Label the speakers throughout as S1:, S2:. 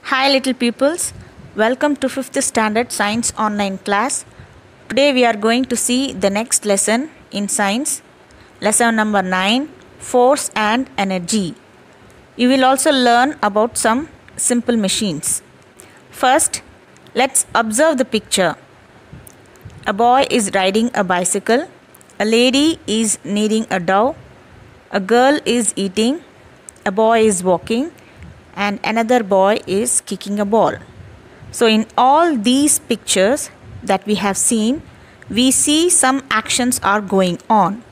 S1: Hi little pupils, welcome to 5th standard science online class. Today we are going to see the next lesson in science, lesson number 9, force and energy. You will also learn about some simple machines. First, let's observe the picture. A boy is riding a bicycle, a lady is kneading a dough, a girl is eating, a boy is walking, and another boy is kicking a ball. So in all these pictures that we have seen, we see some actions are going on,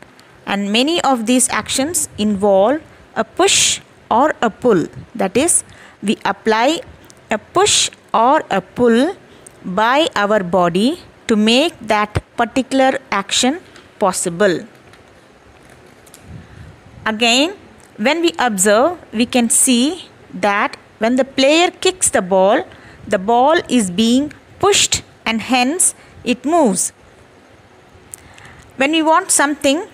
S1: and many of these actions involve a push or a pull. That is, we apply a push or a pull by our body to make that particular action possible. Again, when we observe, we can see that when the player kicks the ball is being pushed and hence it moves. When we want something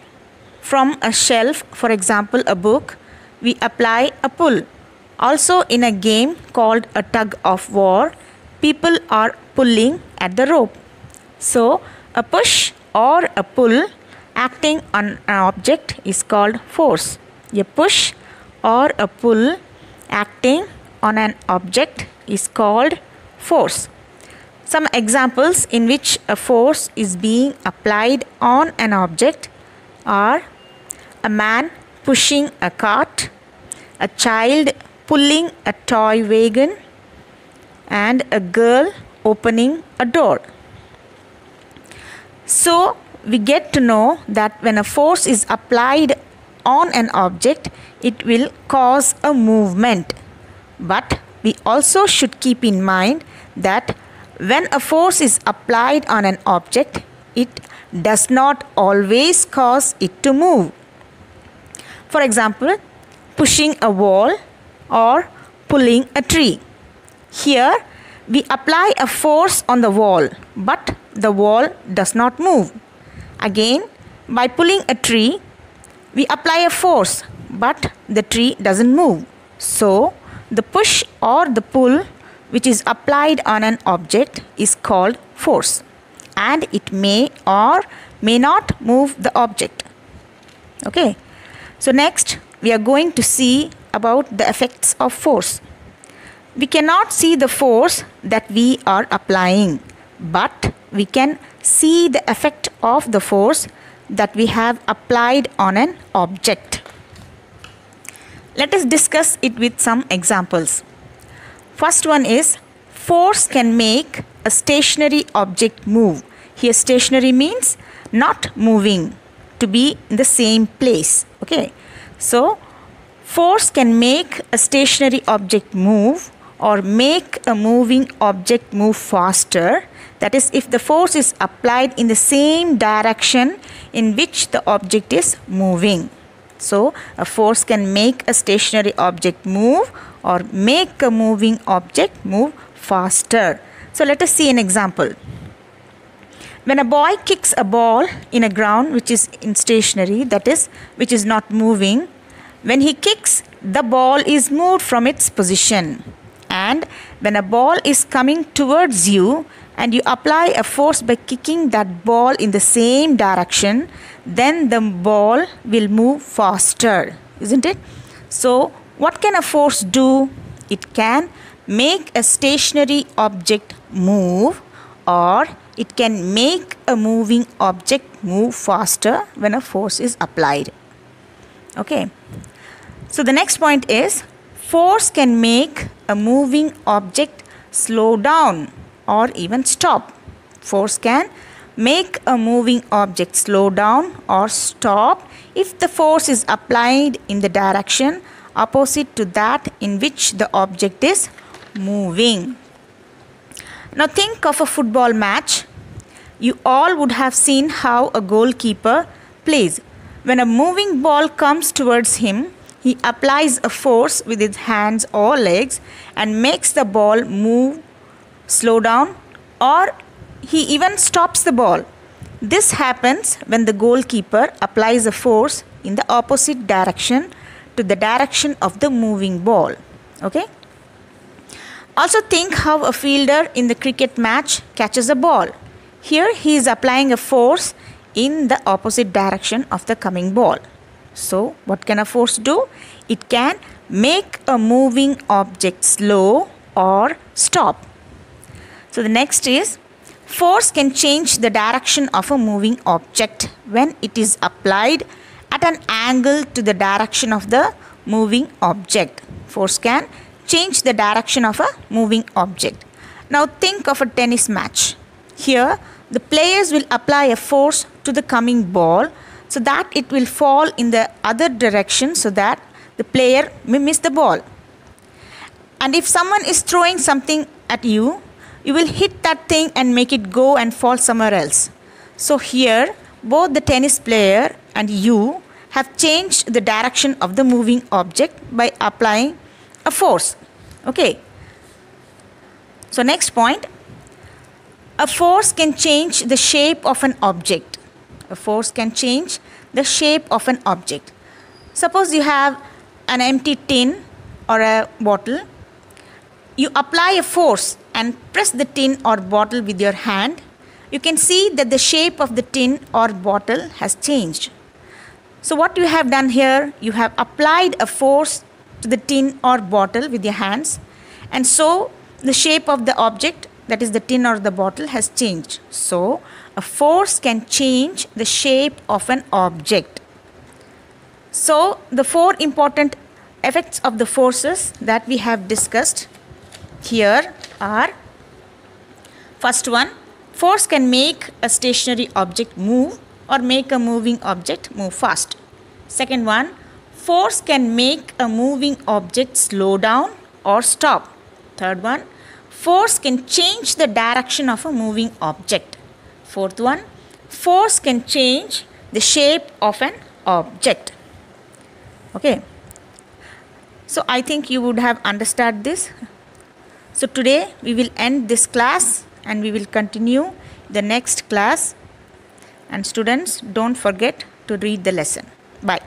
S1: from a shelf, for example a book, we apply a pull. Also in a game called a tug of war, people are pulling at the rope. So a push or a pull acting on an object is called force. A push or a pull acting on an object is called force. Some examples in which a force is being applied on an object are a man pushing a cart, a child pulling a toy wagon, and a girl opening a door. So we get to know that when a force is applied on an object, it will cause a movement. But we also should keep in mind that when a force is applied on an object, it does not always cause it to move. For example, pushing a wall or pulling a tree. Here we apply a force on the wall, but the wall does not move. Again, by pulling a tree, we apply a force, but the tree doesn't move. So, the push or the pull which is applied on an object is called force, and it may or may not move the object. Okay. So next we are going to see about the effects of force. We cannot see the force that we are applying, but we can see the effect of the force that we have applied on an object. Let us discuss it with some examples. First one is, force can make a stationary object move. Here stationary means not moving, to be in the same place. Okay. So force can make a stationary object move or make a moving object move faster. That is, if the force is applied in the same direction in which the object is moving. So a force can make a stationary object move or make a moving object move faster. So let us see an example. When a boy kicks a ball in a ground which is in stationary, that is, which is not moving, when he kicks, the ball is moved from its position. And when a ball is coming towards you and you apply a force by kicking that ball in the same direction, then the ball will move faster, isn't it? So what can a force do? It can make a stationary object move, or it can make a moving object move faster when a force is applied. Okay. So the next point is, force can make a moving object slow down or even stop. Force can make a moving object slow down or stop if the force is applied in the direction opposite to that in which the object is moving. Now think of a football match. You all would have seen how a goalkeeper plays. When a moving ball comes towards him, he applies a force with his hands or legs and makes the ball move, slow down, or he even stops the ball. This happens when the goalkeeper applies a force in the opposite direction to the direction of the moving ball. Okay. Also think how a fielder in the cricket match catches a ball. Here he is applying a force in the opposite direction of the coming ball. So what can a force do? It can make a moving object slow or stop. So the next is, force can change the direction of a moving object when it is applied at an angle to the direction of the moving object. Force can change the direction of a moving object. Now think of a tennis match. Here the players will apply a force to the coming ball so that it will fall in the other direction so that the player may miss the ball. And if someone is throwing something at you, you will hit that thing and make it go and fall somewhere else. So here both the tennis player and you have changed the direction of the moving object by applying a force. Okay. So next point, a force can change the shape of an object. A force can change the shape of an object. Suppose you have an empty tin or a bottle. You apply a force and press the tin or bottle with your hand. You can see that the shape of the tin or bottle has changed. So what you have done here, you have applied a force to the tin or bottle with your hands, and so the shape of the object, that is the tin or the bottle, has changed. So a force can change the shape of an object. So the four important effects of the forces that we have discussed here are: first one, force can make a stationary object move or make a moving object move fast. Second one, force can make a moving object slow down or stop. Third one, force can change the direction of a moving object. Fourth one, force can change the shape of an object. Okay. So I think you would have understood this. So today we will end this class and we will continue the next class. And students, don't forget to read the lesson. Bye.